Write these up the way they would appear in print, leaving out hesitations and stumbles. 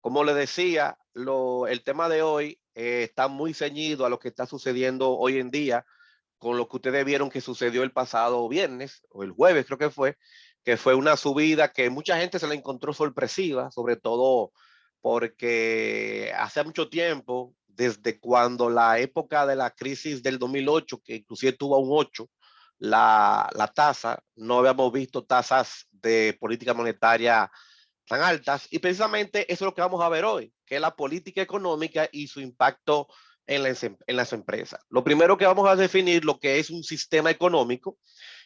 Como le decía, el tema de hoy está muy ceñido a lo que está sucediendo hoy en día con lo que ustedes vieron que sucedió el pasado viernes o el jueves creo que fue una subida que mucha gente se la encontró sorpresiva, sobre todo porque hace mucho tiempo, desde cuando la época de la crisis del 2008, que inclusive tuvo un 8, la tasa, no habíamos visto tasas de política monetaria tan altas, y precisamente eso es lo que vamos a ver hoy, que es la política económica y su impacto en las empresas. Lo primero que vamos a definir lo que es un sistema económico,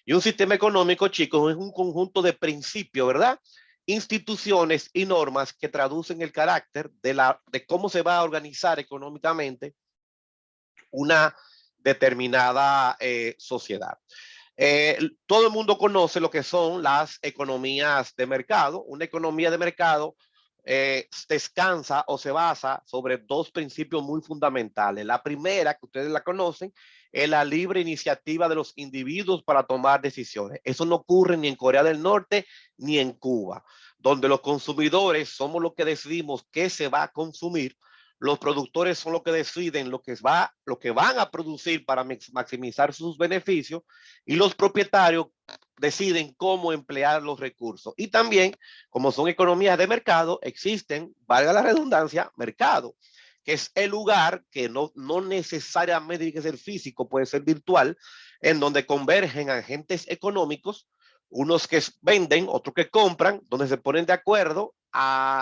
y un sistema económico, chicos, es un conjunto de principios, ¿verdad? Instituciones y normas que traducen el carácter de cómo se va a organizar económicamente una determinada sociedad. Todo el mundo conoce lo que son las economías de mercado. Una economía de mercado descansa o se basa sobre dos principios muy fundamentales. La primera, que ustedes la conocen, es la libre iniciativa de los individuos para tomar decisiones. Eso no ocurre ni en Corea del Norte ni en Cuba, donde los consumidores somos los que decidimos qué se va a consumir. Los productores son los que deciden lo que van a producir para maximizar sus beneficios, y los propietarios deciden cómo emplear los recursos. Y también, como son economías de mercado, existen, valga la redundancia, mercado, que es el lugar que no necesariamente tiene que ser físico, puede ser virtual, en donde convergen agentes económicos, unos que venden, otros que compran, donde se ponen de acuerdo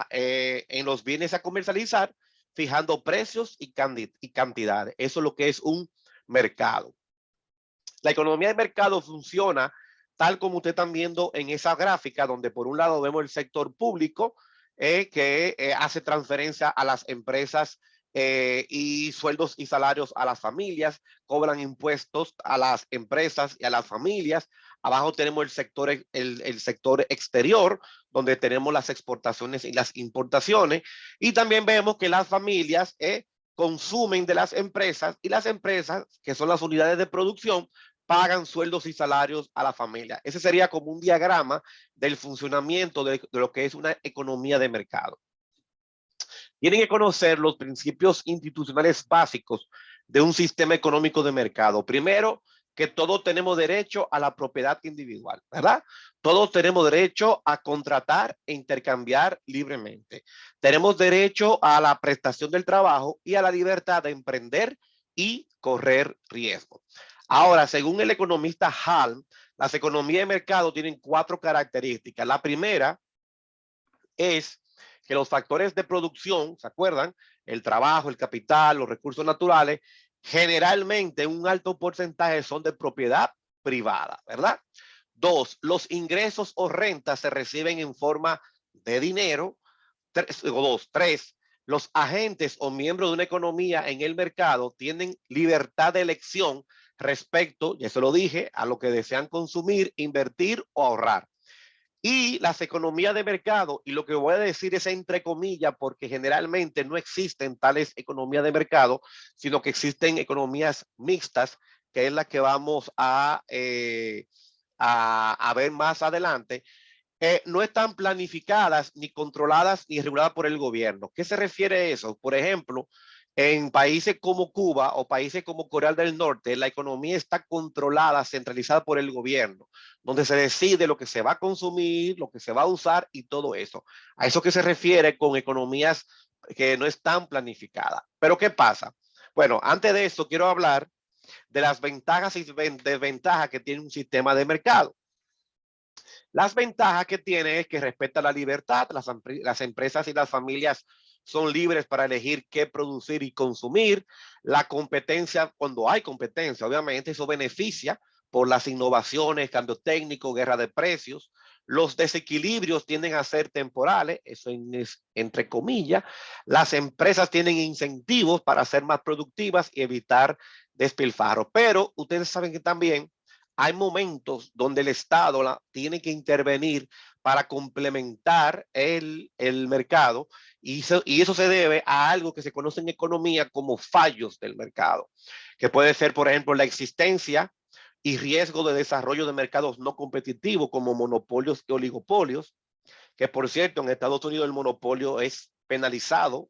en los bienes a comercializar, fijando precios y cantidades. Eso es lo que es un mercado. La economía de mercado funciona tal como ustedes están viendo en esa gráfica, donde por un lado vemos el sector público que hace transferencia a las empresas y sueldos y salarios a las familias, cobran impuestos a las empresas y a las familias. Abajo tenemos el sector exterior, donde tenemos las exportaciones y las importaciones. Y también vemos que las familias consumen de las empresas, y las empresas, que son las unidades de producción, pagan sueldos y salarios a la familia. Ese sería como un diagrama del funcionamiento de lo que es una economía de mercado. Tienen que conocer los principios institucionales básicos de un sistema económico de mercado. Primero, que todos tenemos derecho a la propiedad individual, ¿verdad? Todos tenemos derecho a contratar e intercambiar libremente. Tenemos derecho a la prestación del trabajo y a la libertad de emprender y correr riesgo. Ahora, según el economista Halm, las economías de mercado tienen 4 características. La primera es que los factores de producción, ¿se acuerdan? El trabajo, el capital, los recursos naturales, generalmente un alto porcentaje son de propiedad privada, ¿verdad? 2, los ingresos o rentas se reciben en forma de dinero. 3, los agentes o miembros de una economía en el mercado tienen libertad de elección respecto, ya se lo dije, a lo que desean consumir, invertir o ahorrar. Y las economías de mercado, y lo que voy a decir es entre comillas, porque generalmente no existen tales economías de mercado, sino que existen economías mixtas, que es la que vamos a ver más adelante. No están planificadas, ni controladas, ni reguladas por el gobierno. ¿Qué se refiere a eso? Por ejemplo, en países como Cuba o países como Corea del Norte, la economía está controlada, centralizada por el gobierno, donde se decide lo que se va a consumir, lo que se va a usar y todo eso. A eso que se refiere con economías que no están planificadas. Pero ¿qué pasa? Bueno, antes de eso quiero hablar de las ventajas y desventajas que tiene un sistema de mercado. Las ventajas que tiene es que respeta la libertad. Las empresas y las familias son libres para elegir qué producir y consumir. La competencia, cuando hay competencia, obviamente eso beneficia por las innovaciones, cambios técnicos, guerra de precios. Los desequilibrios tienden a ser temporales, eso es entre comillas. Las empresas tienen incentivos para ser más productivas y evitar despilfarro. Pero ustedes saben que también hay momentos donde el Estado tiene que intervenir para complementar el mercado, y eso se debe a algo que se conoce en economía como fallos del mercado, que puede ser, por ejemplo, la existencia y riesgo de desarrollo de mercados no competitivos como monopolios y oligopolios, que por cierto en Estados Unidos el monopolio es penalizado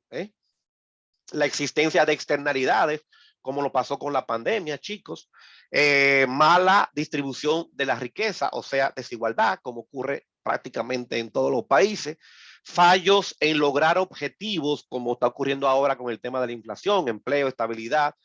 la existencia de externalidades, como lo pasó con la pandemia, chicos, mala distribución de la riqueza, o sea, desigualdad, como ocurre prácticamente en todos los países, fallos en lograr objetivos, como está ocurriendo ahora con el tema de la inflación, empleo, estabilidad,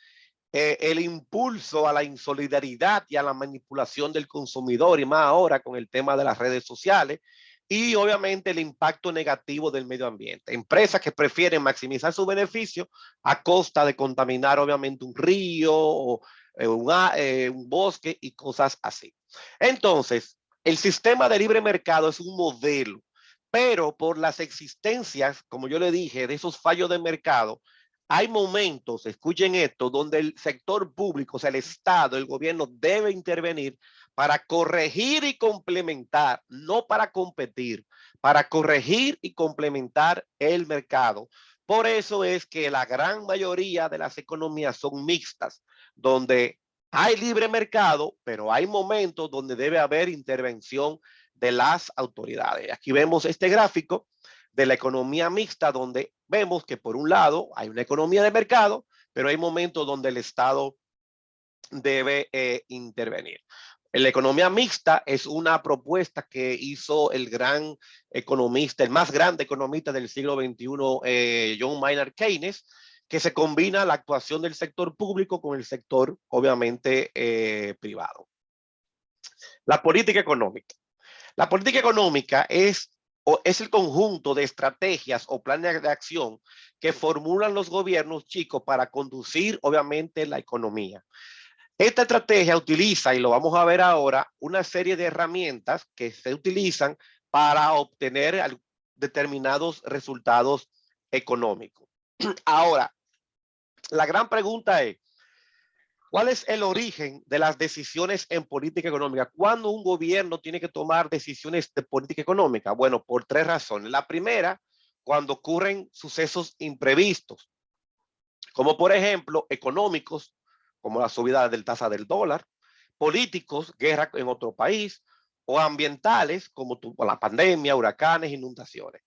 el impulso a la insolidaridad y a la manipulación del consumidor, y más ahora con el tema de las redes sociales, y obviamente el impacto negativo del medio ambiente. Empresas que prefieren maximizar su beneficio a costa de contaminar obviamente un río o un bosque y cosas así. Entonces, el sistema de libre mercado es un modelo, pero por las existencias, como yo le dije, de esos fallos de mercado, hay momentos, escuchen esto, donde el sector público, o sea, el Estado, el gobierno debe intervenir para corregir y complementar, no para competir, para corregir y complementar el mercado. Por eso es que la gran mayoría de las economías son mixtas, donde hay libre mercado, pero hay momentos donde debe haber intervención de las autoridades. Aquí vemos este gráfico de la economía mixta, donde vemos que por un lado hay una economía de mercado, pero hay momentos donde el Estado debe intervenir. La economía mixta es una propuesta que hizo el gran economista, el más grande economista del siglo XXI, John Maynard Keynes, que se combina la actuación del sector público con el sector, obviamente, privado. La política económica. La política económica es el conjunto de estrategias o planes de acción que formulan los gobiernos, chicos, para conducir, obviamente, la economía. Esta estrategia utiliza, y lo vamos a ver ahora, una serie de herramientas que se utilizan para obtener determinados resultados económicos. Ahora, la gran pregunta es, ¿cuál es el origen de las decisiones en política económica? ¿Cuándo un gobierno tiene que tomar decisiones de política económica? Bueno, por tres razones. La primera, cuando ocurren sucesos imprevistos, como por ejemplo económicos, como la subida del tasa del dólar, políticos, guerra en otro país, o ambientales, como la pandemia, huracanes, inundaciones.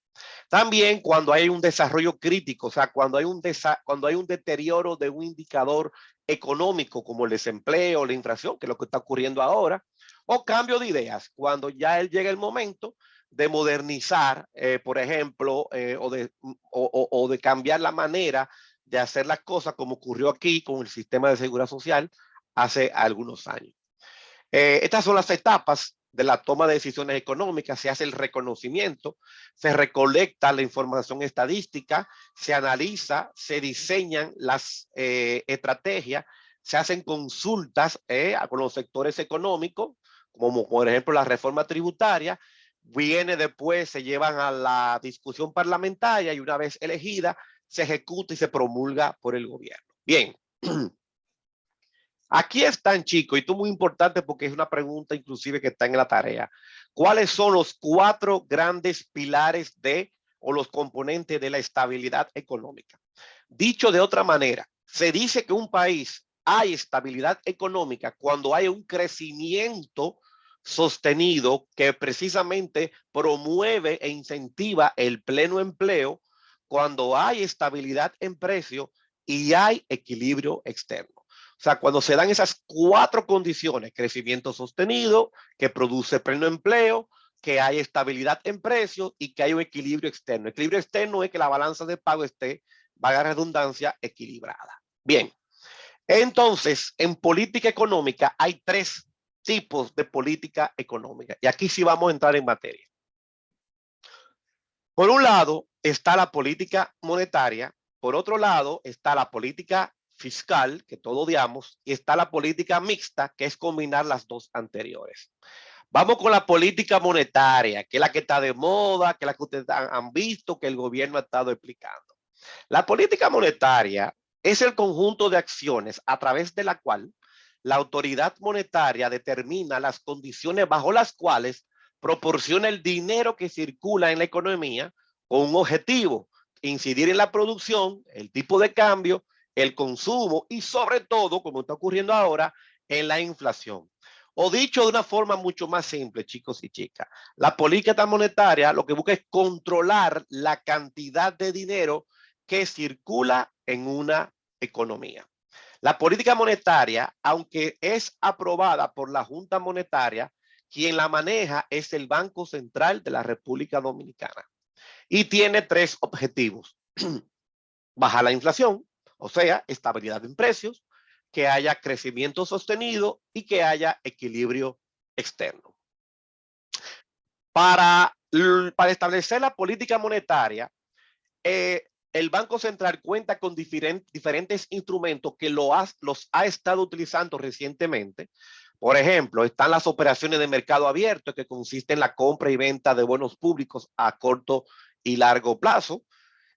También cuando hay un desarrollo crítico, o sea, cuando hay un deterioro de un indicador económico como el desempleo, la inflación, que es lo que está ocurriendo ahora, o cambio de ideas, cuando ya llega el momento de modernizar, por ejemplo, o de cambiar la manera de hacer las cosas, como ocurrió aquí con el sistema de seguridad social hace algunos años. Estas son las etapas de la toma de decisiones económicas. Se hace el reconocimiento, se recolecta la información estadística, se analiza, se diseñan las estrategias, se hacen consultas con los sectores económicos, como por ejemplo la reforma tributaria, viene después, se llevan a la discusión parlamentaria y una vez elegida, se ejecuta y se promulga por el gobierno. Bien. Aquí están, chicos, y esto es muy importante porque es una pregunta inclusive que está en la tarea. ¿Cuáles son los cuatro grandes pilares o los componentes de la estabilidad económica? Dicho de otra manera, se dice que un país hay estabilidad económica cuando hay un crecimiento sostenido que precisamente promueve e incentiva el pleno empleo, cuando hay estabilidad en precio y hay equilibrio externo. O sea, cuando se dan esas cuatro condiciones, crecimiento sostenido, que produce pleno empleo, que hay estabilidad en precios y que hay un equilibrio externo. El equilibrio externo es que la balanza de pago esté, valga la redundancia, equilibrada. Bien, entonces, en política económica hay tres tipos de política económica. Y aquí sí vamos a entrar en materia. Por un lado está la política monetaria, por otro lado está la política fiscal, que todos odiamos, y está la política mixta, que es combinar las dos anteriores. Vamos con la política monetaria, que es la que está de moda, que es la que ustedes han visto, que el gobierno ha estado explicando. La política monetaria es el conjunto de acciones a través de la cual la autoridad monetaria determina las condiciones bajo las cuales proporciona el dinero que circula en la economía con un objetivo: incidir en la producción, el tipo de cambio, el consumo y sobre todo, como está ocurriendo ahora, en la inflación. O dicho de una forma mucho más simple, chicos y chicas, la política monetaria lo que busca es controlar la cantidad de dinero que circula en una economía. La política monetaria, aunque es aprobada por la Junta Monetaria, quien la maneja es el Banco Central de la República Dominicana. Y tiene tres objetivos. Bajar la inflación, o sea, estabilidad en precios, que haya crecimiento sostenido y que haya equilibrio externo. Para establecer la política monetaria, el Banco Central cuenta con diferentes instrumentos que los ha estado utilizando recientemente. Por ejemplo, están las operaciones de mercado abierto, que consisten en la compra y venta de bonos públicos a corto y largo plazo.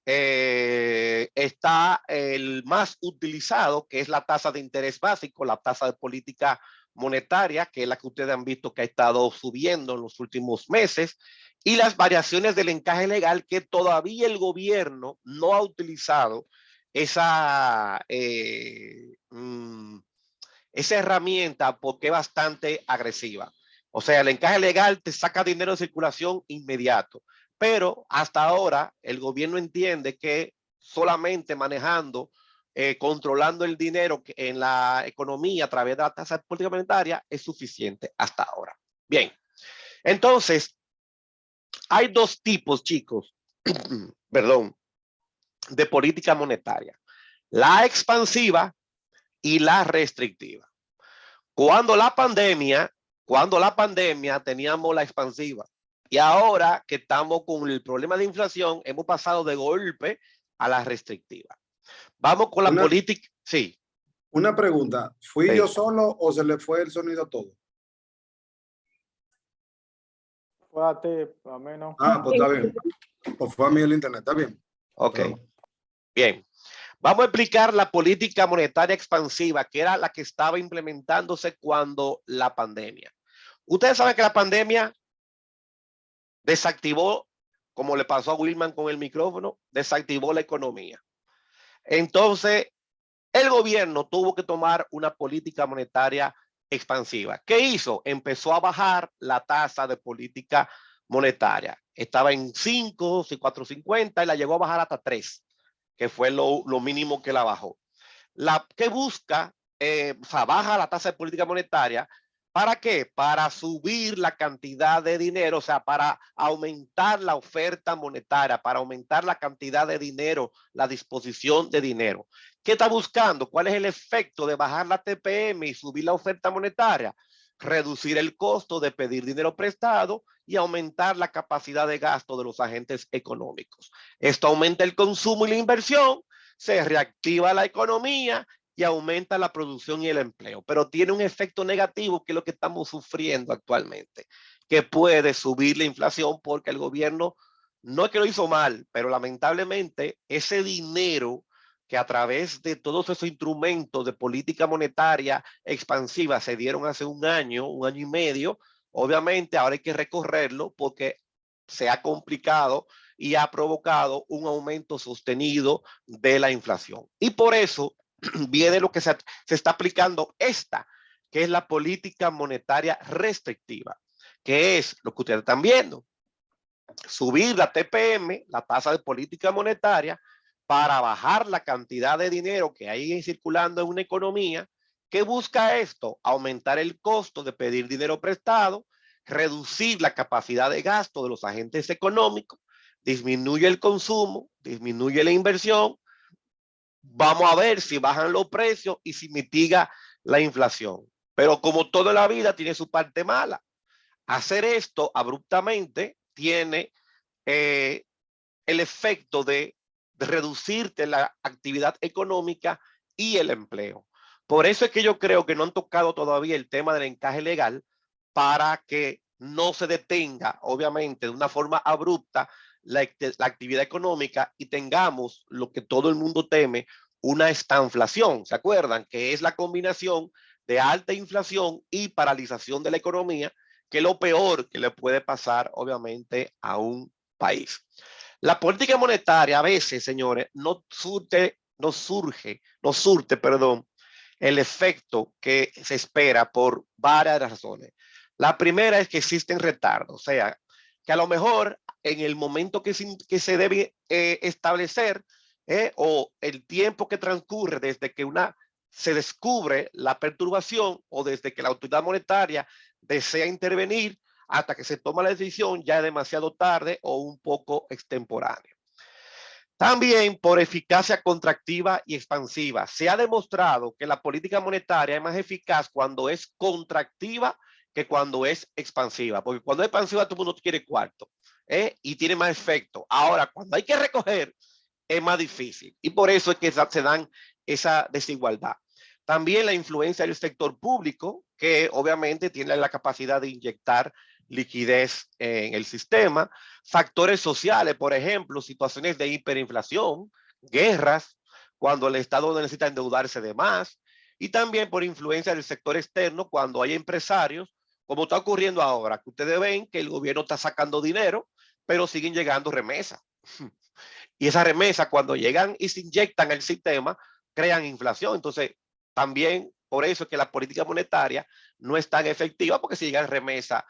Está el más utilizado, que es la tasa de interés básico, la tasa de política monetaria, que es la que ustedes han visto que ha estado subiendo en los últimos meses, y las variaciones del encaje legal, que todavía el gobierno no ha utilizado esa, esa herramienta porque es bastante agresiva. O sea, el encaje legal te saca dinero de circulación inmediato, pero hasta ahora el gobierno entiende que solamente manejando, controlando el dinero en la economía a través de la tasa de política monetaria es suficiente hasta ahora. Bien, entonces hay dos tipos, chicos, perdón, de política monetaria: la expansiva y la restrictiva. Cuando la pandemia teníamos la expansiva, y ahora que estamos con el problema de inflación, hemos pasado de golpe a la restrictiva. Vamos con la política. Sí. Una pregunta, ¿fui Sí. yo solo o se le fue el sonido a todo? Fue a ti, a mí no. Ah, pues está bien. O fue a mí el internet, está bien. Ok. Pero, bien. Vamos a explicar la política monetaria expansiva, que era la que estaba implementándose cuando la pandemia. Ustedes saben que la pandemia desactivó, como le pasó a Wilman con el micrófono, desactivó la economía. Entonces, el gobierno tuvo que tomar una política monetaria expansiva. ¿Qué hizo? Empezó a bajar la tasa de política monetaria. Estaba en 5, 4.50 y la llegó a bajar hasta 3, que fue lo mínimo que la bajó. Que busca, o sea, baja la tasa de política monetaria. ¿Para qué? Para subir la cantidad de dinero, o sea, para aumentar la oferta monetaria, para aumentar la cantidad de dinero, la disposición de dinero. ¿Qué está buscando? ¿Cuál es el efecto de bajar la TPM y subir la oferta monetaria? Reducir el costo de pedir dinero prestado y aumentar la capacidad de gasto de los agentes económicos. Esto aumenta el consumo y la inversión, se reactiva la economía y aumenta la producción y el empleo, pero tiene un efecto negativo, que es lo que estamos sufriendo actualmente, que puede subir la inflación porque el gobierno no es que lo hizo mal, pero lamentablemente ese dinero que a través de todos esos instrumentos de política monetaria expansiva se dieron hace un año y medio, obviamente ahora hay que recorrerlo porque se ha complicado y ha provocado un aumento sostenido de la inflación. Y por eso viene lo que se está aplicando esta, que es la política monetaria restrictiva, que es lo que ustedes están viendo: subir la TPM, la tasa de política monetaria, para bajar la cantidad de dinero que hay circulando en una economía. ¿Qué busca esto? Aumentar el costo de pedir dinero prestado, reducir la capacidad de gasto de los agentes económicos, disminuye el consumo, disminuye la inversión. Vamos a ver si bajan los precios y si mitiga la inflación. Pero como toda la vida tiene su parte mala. Hacer esto abruptamente tiene el efecto de reducirte la actividad económica y el empleo. Por eso es que yo creo que no han tocado todavía el tema del encaje legal, para que no se detenga, obviamente, de una forma abrupta la actividad económica y tengamos lo que todo el mundo teme, una estanflación. ¿Se acuerdan? Que es la combinación de alta inflación y paralización de la economía, que es lo peor que le puede pasar, obviamente, a un país. La política monetaria a veces, señores, no surte el efecto que se espera por varias razones. La primera es que existen retardos, o sea, que a lo mejor en el momento que se debe establecer o el tiempo que transcurre desde que se descubre la perturbación o desde que la autoridad monetaria desea intervenir hasta que se toma la decisión ya es demasiado tarde o un poco extemporáneo. También por eficacia contractiva y expansiva. Se ha demostrado que la política monetaria es más eficaz cuando es contractiva que cuando es expansiva, porque cuando es expansiva todo el mundo quiere cuarto y tiene más efecto. Ahora, cuando hay que recoger, es más difícil y por eso es que se dan esa desigualdad. También la influencia del sector público, que obviamente tiene la capacidad de inyectar liquidez en el sistema, factores sociales, por ejemplo, situaciones de hiperinflación, guerras, cuando el Estado necesita endeudarse de más, y también por influencia del sector externo, cuando hay empresarios, como está ocurriendo ahora, que ustedes ven que el gobierno está sacando dinero, pero siguen llegando remesas. Y esas remesas, cuando llegan y se inyectan al sistema, crean inflación. Entonces, también por eso es que la política monetaria no es tan efectiva, porque si llegan remesas,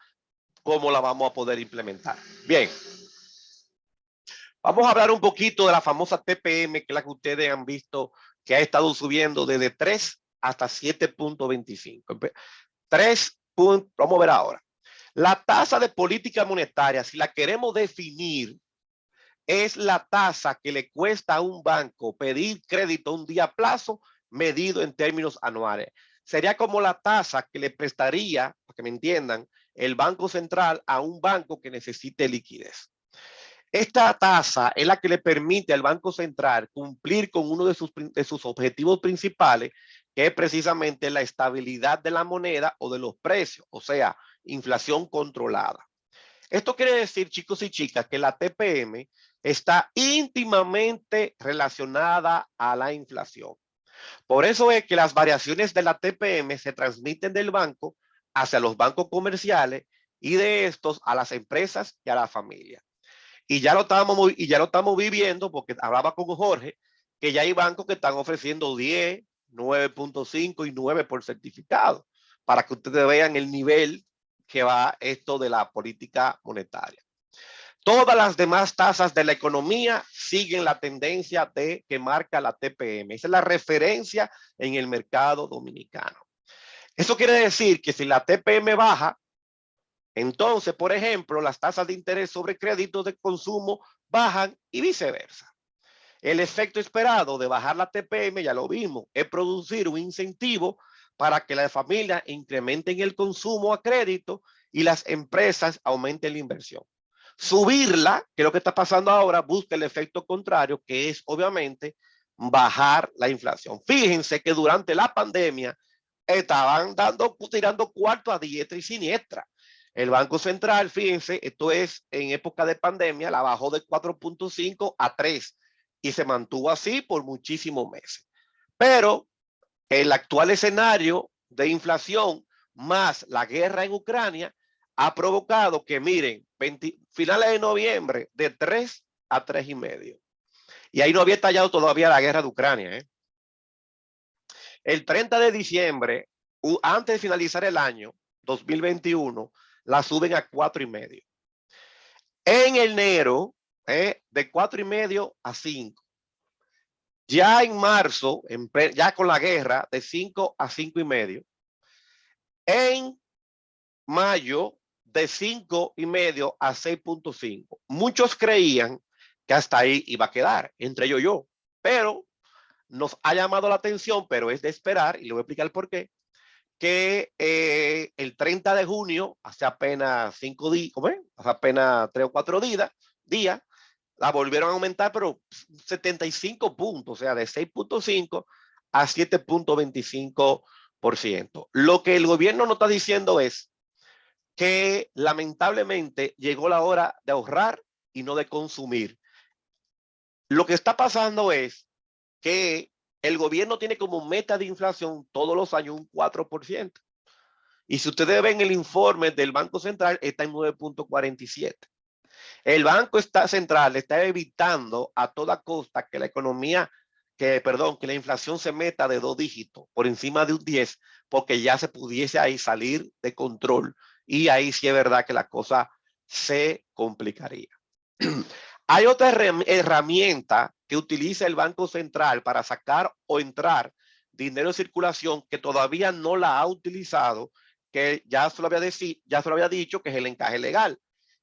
¿cómo la vamos a poder implementar? Bien, vamos a hablar un poquito de la famosa TPM, que es la que ustedes han visto que ha estado subiendo desde 3 hasta 7.25. 3 puntos, vamos a ver ahora. La tasa de política monetaria, si la queremos definir, es la tasa que le cuesta a un banco pedir crédito a un día a plazo medido en términos anuales. Sería como la tasa que le prestaría, para que me entiendan, el Banco Central a un banco que necesite liquidez. Esta tasa es la que le permite al Banco Central cumplir con uno de sus objetivos principales, que es precisamente la estabilidad de la moneda o de los precios, o sea, inflación controlada. Esto quiere decir, chicos y chicas, que la TPM está íntimamente relacionada a la inflación. Por eso es que las variaciones de la TPM se transmiten del banco hacia los bancos comerciales y de estos a las empresas y a la familia. Y ya lo estamos viviendo, porque hablaba con Jorge, que ya hay bancos que están ofreciendo 10, 9.5 y 9 por certificado, para que ustedes vean el nivel que va esto de la política monetaria. Todas las demás tasas de la economía siguen la tendencia que marca la TPM. Esa es la referencia en el mercado dominicano. Eso quiere decir que si la TPM baja, entonces, por ejemplo, las tasas de interés sobre créditos de consumo bajan y viceversa. El efecto esperado de bajar la TPM, ya lo vimos, es producir un incentivo para que las familias incrementen el consumo a crédito y las empresas aumenten la inversión. Subirla, que es lo que está pasando ahora, busca el efecto contrario, que es obviamente bajar la inflación. Fíjense que durante la pandemia estaban tirando cuarto a diestra y siniestra. El Banco Central, fíjense, esto es en época de pandemia, la bajó de 4.5 a 3 y se mantuvo así por muchísimos meses. Pero el actual escenario de inflación más la guerra en Ucrania ha provocado que, miren, finales de noviembre de 3 a 3.5. Y ahí no había estallado todavía la guerra de Ucrania. El 30 de diciembre, antes de finalizar el año 2021, la suben a 4.5. En enero, de 4.5 a 5. Ya en marzo, ya con la guerra, de 5 a 5.5. En mayo, de 5.5 a 6.5. Muchos creían que hasta ahí iba a quedar, entre ellos yo. Pero nos ha llamado la atención, pero es de esperar, y le voy a explicar por qué, que el 30 de junio, hace apenas 5 días, hace apenas 3 o 4 días, la volvieron a aumentar, pero 75 puntos, o sea, de 6.5 a 7.25%. Lo que el gobierno no está diciendo es que lamentablemente llegó la hora de ahorrar y no de consumir. Lo que está pasando es que el gobierno tiene como meta de inflación todos los años un 4%. Y si ustedes ven el informe del Banco Central, está en 9.47. El Banco Central está evitando a toda costa que la economía que la inflación se meta de 2 dígitos por encima de un 10, porque ya se pudiese ahí salir de control y ahí sí es verdad que la cosa se complicaría. Hay otra herramienta que utiliza el Banco Central para sacar o entrar dinero en circulación que todavía no la ha utilizado, que ya se lo había dicho, que es el encaje legal.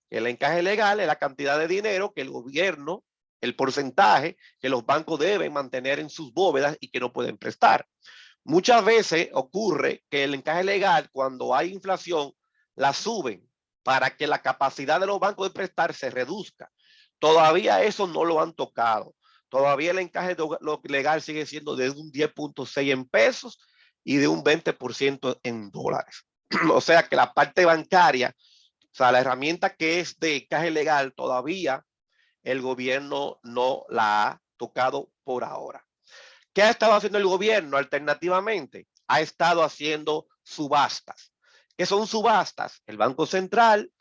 El encaje legal es la cantidad de dinero que el gobierno, el porcentaje que los bancos deben mantener en sus bóvedas y que no pueden prestar. Muchas veces ocurre que el encaje legal, cuando hay inflación, la suben para que la capacidad de los bancos de prestar se reduzca. Todavía eso no lo han tocado. Todavía el encaje legal sigue siendo de un 10.6 en pesos y de un 20% en dólares. O sea que la parte bancaria, o sea, la herramienta que es de encaje legal, todavía el gobierno no la ha tocado por ahora. ¿Qué ha estado haciendo el gobierno alternativamente? Ha estado haciendo subastas. ¿Qué son subastas? El Banco Central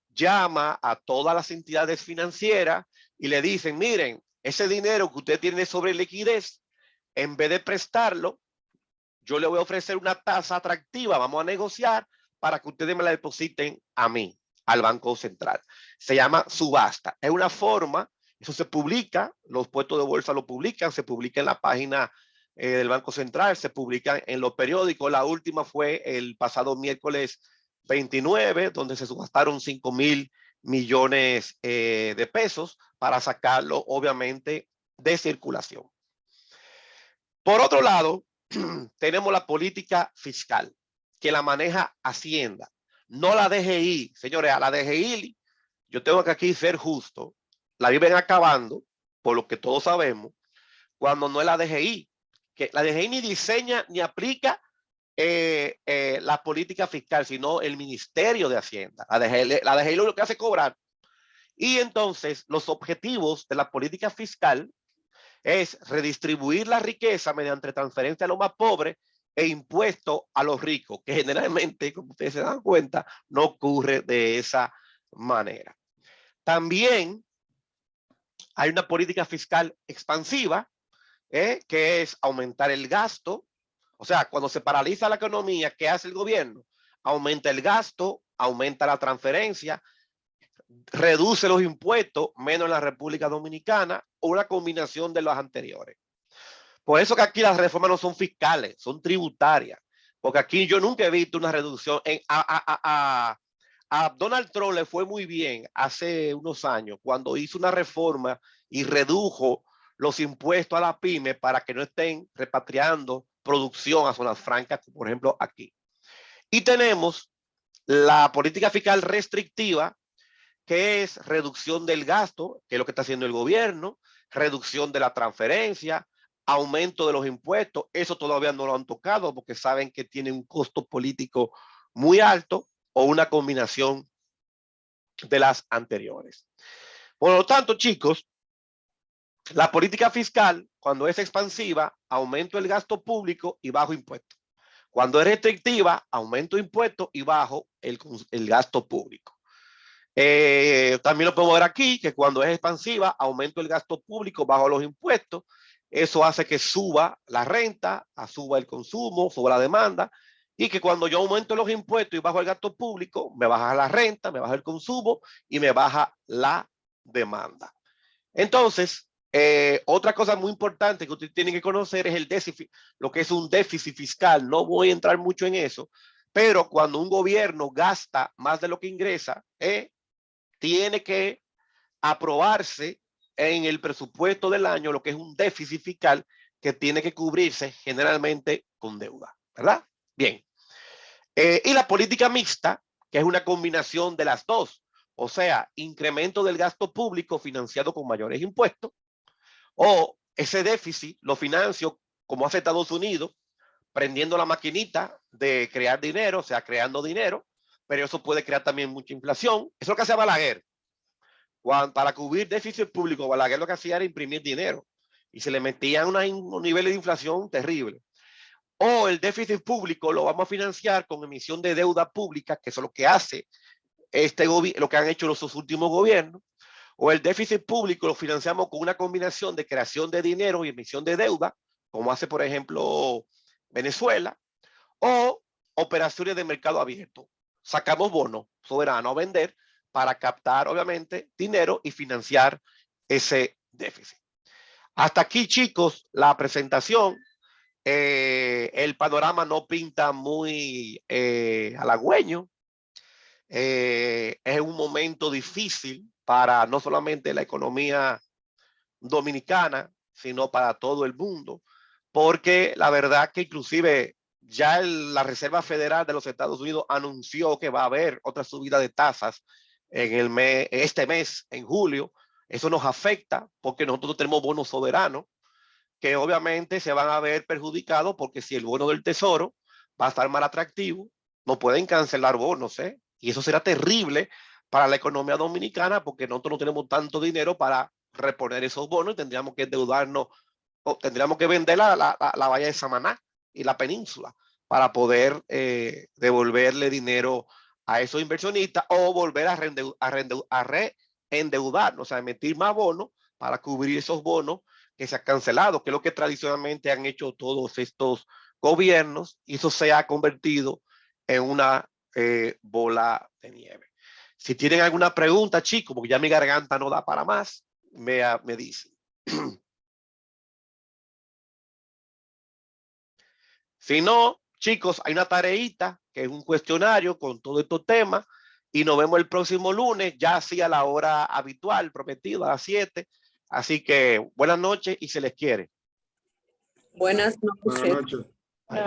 llama a todas las entidades financieras y le dicen, miren, ese dinero que usted tiene sobre liquidez, en vez de prestarlo, yo le voy a ofrecer una tasa atractiva, vamos a negociar para que ustedes me la depositen a mí, al Banco Central. Se llama subasta. Es una forma, eso se publica, los puestos de bolsa lo publican, se publica en la página del Banco Central, se publica en los periódicos. La última fue el pasado miércoles 29, donde se subastaron 5,000 millones de pesos para sacarlo, obviamente, de circulación. Por otro lado, tenemos la política fiscal, que la maneja Hacienda, no la DGI. Señores, a la DGI, yo tengo que aquí ser justo, la viven acabando, por lo que todos sabemos, cuando no es la DGI, que la DGI ni diseña ni aplica la política fiscal, sino el Ministerio de Hacienda. La DGI lo que hace es cobrar. Y entonces los objetivos de la política fiscal es redistribuir la riqueza mediante transferencia a los más pobres e impuesto a los ricos, que generalmente, como ustedes se dan cuenta, no ocurre de esa manera. También hay una política fiscal expansiva, que es aumentar el gasto. O sea, cuando se paraliza la economía, ¿qué hace el gobierno? Aumenta el gasto, aumenta la transferencia, reduce los impuestos, menos en la República Dominicana, o una combinación de los anteriores. Por eso que aquí las reformas no son fiscales, son tributarias. Porque aquí yo nunca he visto una reducción. A Donald Trump le fue muy bien hace unos años cuando hizo una reforma y redujo los impuestos a la pyme para que no estén repatriando producción a zonas francas, por ejemplo aquí. Y tenemos la política fiscal restrictiva, que es reducción del gasto, que es lo que está haciendo el gobierno, reducción de la transferencia, aumento de los impuestos. Eso todavía no lo han tocado porque saben que tiene un costo político muy alto o una combinación de las anteriores. Por lo tanto, chicos, la política fiscal, cuando es expansiva, aumento el gasto público y bajo impuestos. Cuando es restrictiva, aumento impuestos y bajo el gasto público. También lo podemos ver aquí, que cuando es expansiva, aumento el gasto público, bajo los impuestos. Eso hace que suba la renta, suba el consumo, suba la demanda. Y que cuando yo aumento los impuestos y bajo el gasto público, me baja la renta, me baja el consumo y me baja la demanda. Entonces, otra cosa muy importante que ustedes tienen que conocer es el déficit, lo que es un déficit fiscal. No voy a entrar mucho en eso, pero cuando un gobierno gasta más de lo que ingresa, tiene que aprobarse en el presupuesto del año lo que es un déficit fiscal que tiene que cubrirse generalmente con deuda, ¿verdad? Bien. Y la política mixta, que es una combinación de las dos, o sea, incremento del gasto público financiado con mayores impuestos, o ese déficit lo financio como hace Estados Unidos, prendiendo la maquinita de crear dinero, o sea, creando dinero, pero eso puede crear también mucha inflación. Eso es lo que hacía Balaguer. Para cubrir déficit público, Balaguer lo que hacía era imprimir dinero y se le metían unos niveles de inflación terribles. O el déficit público lo vamos a financiar con emisión de deuda pública, que eso es lo que hace lo que han hecho los últimos gobiernos. O el déficit público lo financiamos con una combinación de creación de dinero y emisión de deuda, como hace, por ejemplo, Venezuela, o operaciones de mercado abierto. Sacamos bonos soberanos a vender para captar, obviamente, dinero y financiar ese déficit. Hasta aquí, chicos, la presentación. El panorama no pinta muy halagüeño. Es un momento difícil para no solamente la economía dominicana, sino para todo el mundo, porque la verdad que inclusive ya la Reserva Federal de los Estados Unidos anunció que va a haber otra subida de tasas en este mes, en julio. Eso nos afecta porque nosotros tenemos bonos soberanos que obviamente se van a ver perjudicados porque si el bono del tesoro va a estar mal atractivo, no pueden cancelar bonos, ¿eh? Y eso será terrible para la economía dominicana porque nosotros no tenemos tanto dinero para reponer esos bonos y tendríamos que endeudarnos o tendríamos que vender la bahía de Samaná y la península para poder devolverle dinero a esos inversionistas o volver a reendeudarnos, o sea, emitir más bonos para cubrir esos bonos que se han cancelado, que es lo que tradicionalmente han hecho todos estos gobiernos, y eso se ha convertido en una bola de nieve. Si tienen alguna pregunta, chicos, porque ya mi garganta no da para más, me dicen. Si no, chicos, hay una tareita que es un cuestionario con todos estos temas y nos vemos el próximo lunes, ya así a la hora habitual, prometida, a las 7. Así que buenas noches y se les quiere. Buenas Buenas noches. noches. Bye.